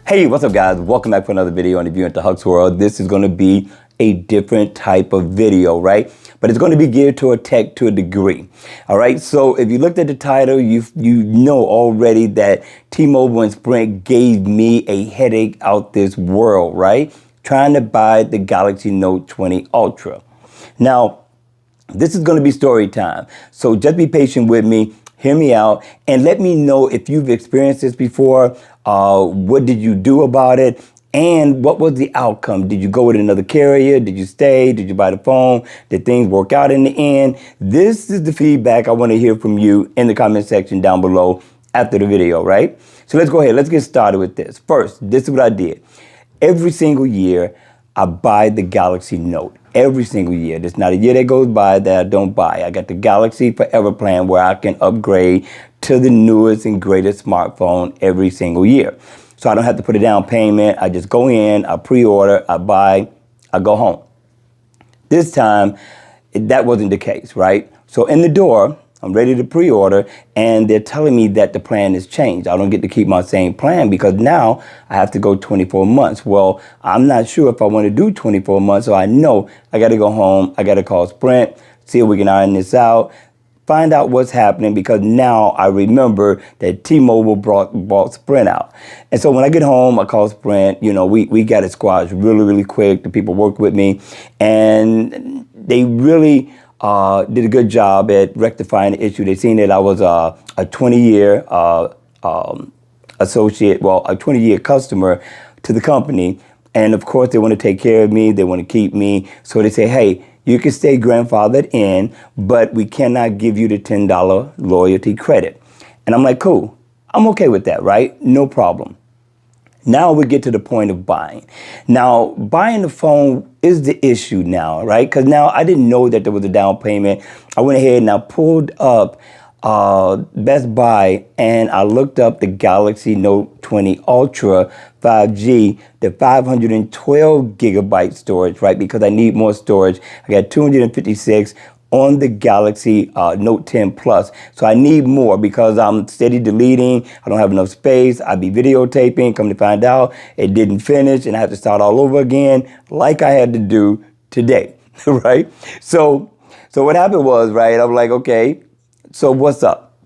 Hey, what's up guys? Welcome back for another video on the View into Huck's World. This is going to be a different type of video, right? But it's going to be geared toward tech to a degree. All right. So if you looked at the title, you know already that T-Mobile and Sprint gave me a headache out this world, right? Trying to buy the Galaxy Note 20 Ultra. Now, this is going to be story time. So just be patient with me. Hear me out and let me know if you've experienced this before. What did you do about it? And what was the outcome? Did you go with another carrier? Did you stay? Did you buy the phone? Did things work out in the end? This is the feedback I want to hear from you in the comment section down below after the video, right? So let's go ahead. Let's get started with this. First, this is what I did. Every single year, I buy the Galaxy Note. Every single year. There's not a year that goes by that I don't buy. I got the Galaxy Forever plan where I can upgrade to the newest and greatest smartphone every single year. So I don't have to put a down payment. I just go in, I pre-order, I buy, I go home. This time, that wasn't the case, right? So in the door, I'm ready to pre-order and they're telling me that the plan has changed. I don't get to keep my same plan because now I have to go 24 months. Well, I'm not sure if I want to do 24 months, so I know I got to go home. I got to call Sprint, see if we can iron this out, find out what's happening because now I remember that T-Mobile brought Sprint out. And so when I get home, I call Sprint. You know, we got it squashed really, really quick. The people worked with me and they really did a good job at rectifying the issue. They seen that I was a 20-year associate, well, a 20-year customer to the company. And of course, they want to take care of me. They want to keep me. So they say, hey, you can stay grandfathered in, but we cannot give you the $10 loyalty credit. And I'm like, cool. I'm okay with that, right? No problem. Now we get to the point of buying. Now, buying the phone is the issue now, right? Because now I didn't know that there was a down payment. I went ahead and I pulled up Best Buy and I looked up the Galaxy Note 20 Ultra 5G, the 512 gigabyte storage, right? Because I need more storage. I got 256 on the Galaxy Note 10 Plus. So I need more because I'm steady deleting. I don't have enough space. I'd be videotaping. Come to find out, it didn't finish and I have to start all over again like I had to do today, right? So what happened was, right, I'm like, okay, so what's up?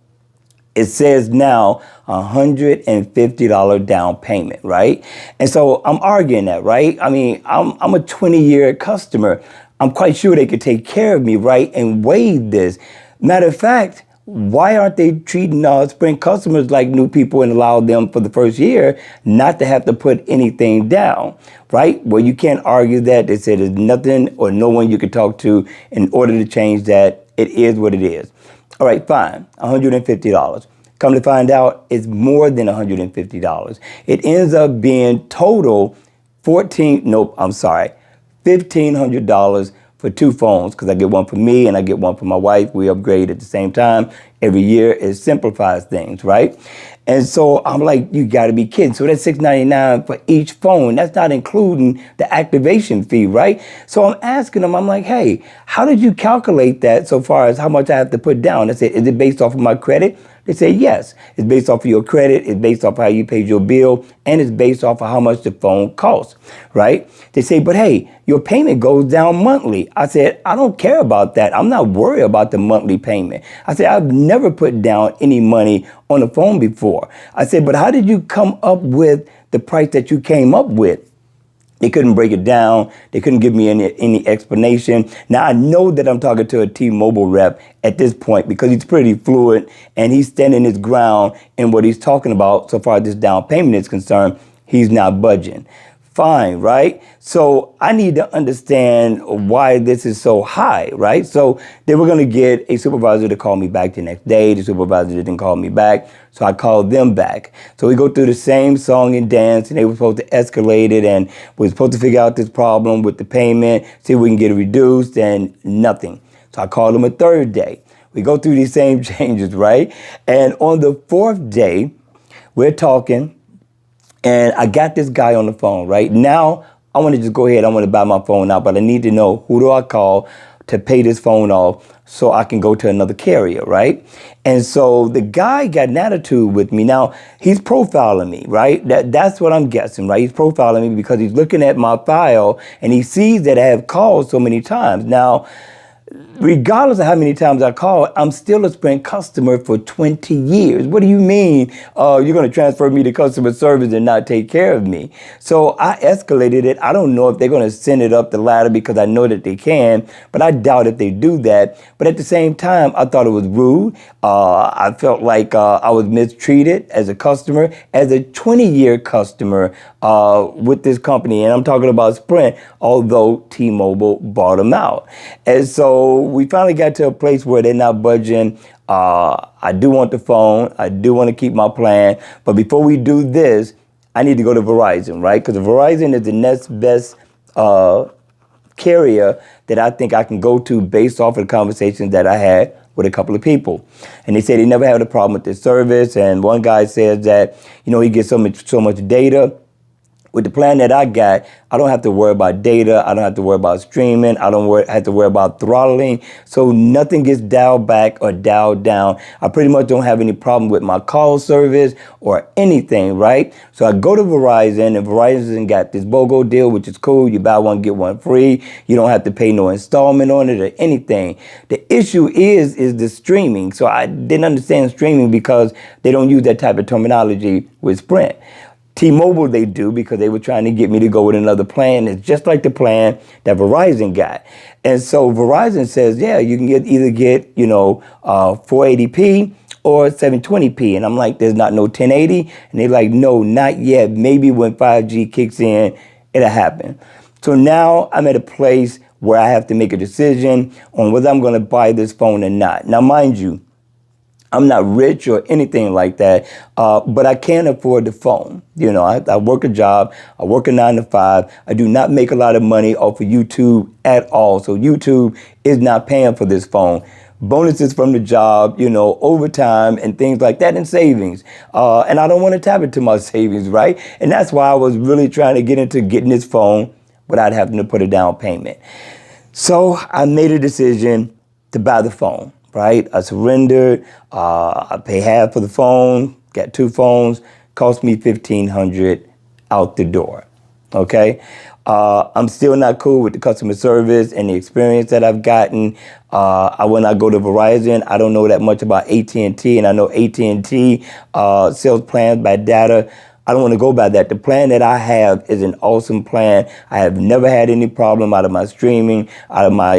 It says now $150 down payment, right? And so I'm arguing that, right? I mean, I'm a 20-year customer. I'm quite sure they could take care of me, right, and waive this. Matter of fact, why aren't they treating Sprint customers like new people and allow them for the first year not to have to put anything down, right? Well, you can't argue that. They said there's nothing or no one you can talk to in order to change that. It is what it is. All right, fine, $150. Come to find out, it's more than $150. It ends up being total $1,500 for two phones because I get one for me and I get one for my wife. We upgrade at the same time every year. It simplifies things, right? And so I'm like, you got to be kidding. So that's $699 for each phone. That's not including the activation fee, right? So I'm asking them, I'm like, hey, how did you calculate that so far as how much I have to put down? I said, is it based off of my credit? They say, yes, it's based off of your credit, it's based off of how you paid your bill, and it's based off of how much the phone costs, right? They say, but hey, your payment goes down monthly. I said, I don't care about that. I'm not worried about the monthly payment. I said, I've never put down any money on the phone before. I said, but how did you come up with the price that you came up with? They couldn't break it down. They couldn't give me any explanation. Now, I know that I'm talking to a T-Mobile rep at this point because he's pretty fluent and he's standing his ground in what he's talking about so far as this down payment is concerned. He's not budging. Fine, right? So I need to understand why this is so high, right? So they were going to get a supervisor to call me back the next day. The supervisor didn't call me back, so I called them back. So we go through the same song and dance, and they were supposed to escalate it, and we were supposed to figure out this problem with the payment, see if we can get it reduced, and nothing. So I called them a third day. We go through these same changes, right? And on the fourth day, we're talking. And I got this guy on the phone, right? Now, I want to just go ahead. I want to buy my phone out, but I need to know who do I call? to pay this phone off so I can go to another carrier, right? And so the guy got an attitude with me. Now, he's profiling me, right? That's what I'm guessing, right? He's profiling me because he's looking at my file and he sees that I have called so many times. Now, regardless of how many times I call, I'm still a Sprint customer for 20 years. What do you mean you're going to transfer me to customer service and not take care of me? So I escalated it. I don't know if they're going to send it up the ladder because I know that they can, but I doubt if they do that. But at the same time, I thought it was rude. I felt like I was mistreated as a customer, as a 20-year customer with this company. And I'm talking about Sprint, although T-Mobile bought them out. And so we finally got to a place where they're not budging. I do want the phone. I do want to keep my plan. But before we do this, I need to go to Verizon, right? Because Verizon is the next best carrier that I think I can go to based off of the conversations that I had with a couple of people. And they said they never had a problem with the service. And one guy says that, he gets so much data. With the plan that I got, I don't have to worry about data. I don't have to worry about streaming. I don't have to worry about throttling. So nothing gets dialed back or dialed down. I pretty much don't have any problem with my call service or anything, right? So I go to Verizon, and Verizon got this BOGO deal, which is cool. You buy one, get one free. You don't have to pay no installment on it or anything. The issue is the streaming. So I didn't understand streaming because they don't use that type of terminology with Sprint. T-Mobile they do because they were trying to get me to go with another plan. It's just like the plan that Verizon got. And so Verizon says, yeah, you can either get 480p or 720p. And I'm like, there's not no 1080. And they're like, no, not yet. Maybe when 5G kicks in, it'll happen. So now I'm at a place where I have to make a decision on whether I'm going to buy this phone or not. Now, mind you, I'm not rich or anything like that, but I can afford the phone. I work a job. I work a 9 to 5. I do not make a lot of money off of YouTube at all. So YouTube is not paying for this phone. Bonuses from the job, overtime and things like that, and savings. And I don't want to tap into my savings, right? And that's why I was really trying to get into getting this phone without having to put a down payment. So I made a decision to buy the phone. Right? I surrendered. I pay half for the phone, got 2 phones, cost me $1,500 out the door. Okay? I'm still not cool with the customer service and the experience that I've gotten. When I go to Verizon, I don't know that much about AT&T, and I know AT&T sells plans by data. I don't want to go by that. The plan that I have is an awesome plan. I have never had any problem out of my streaming, out of my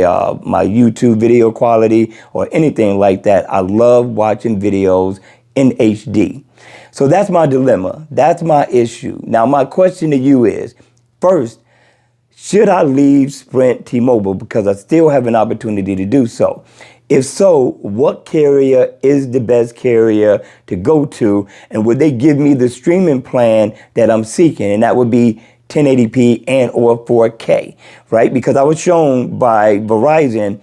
YouTube video quality or anything like that. I love watching videos in HD. So that's my dilemma. That's my issue. Now, my question to you is, first, should I leave Sprint T-Mobile because I still have an opportunity to do so? If so, what carrier is the best carrier to go to? And would they give me the streaming plan that I'm seeking? And that would be 1080p and or 4K, right? Because I was shown by Verizon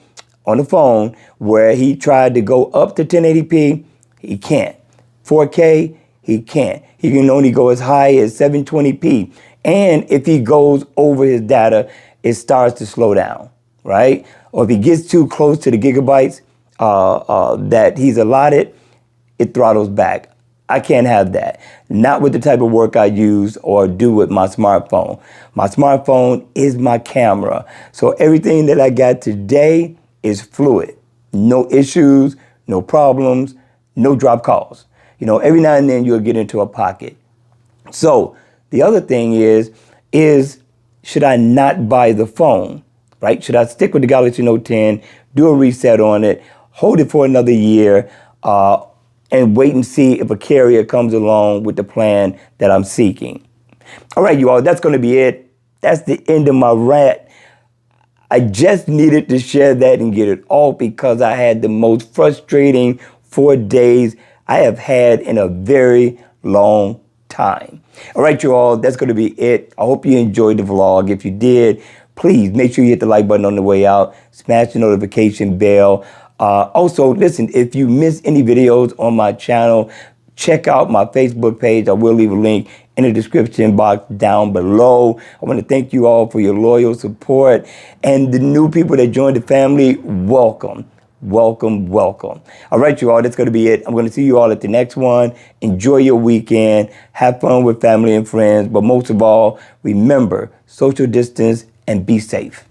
on the phone where he tried to go up to 1080p. He can't. 4K, he can't. He can only go as high as 720p. And if he goes over his data, it starts to slow down, right? Or if he gets too close to the gigabytes that he's allotted, it throttles back. I can't have that. Not with the type of work I use or do with my smartphone. My smartphone is my camera. So everything that I got today is fluid. No issues, no problems, no drop calls. Every now and then you'll get into a pocket. So the other thing is should I not buy the phone? Right? Should I stick with the Galaxy Note 10, do a reset on it, hold it for another year, and wait and see if a carrier comes along with the plan that I'm seeking? All right, you all, that's going to be it. That's the end of my rant. I just needed to share that and get it off because I had the most frustrating 4 days I have had in a very long time. All right, you all, that's going to be it. I hope you enjoyed the vlog. If you did, please make sure you hit the like button on the way out. Smash the notification bell. Also, listen, if you miss any videos on my channel, check out my Facebook page. I will leave a link in in the description box down below. I want to thank you all for your loyal support, and the new people that joined the family, welcome. Welcome, welcome. All right, you all, that's going to be it. I'm going to see you all at the next one. Enjoy your weekend. Have fun with family and friends. But most of all, remember, social distance and be safe.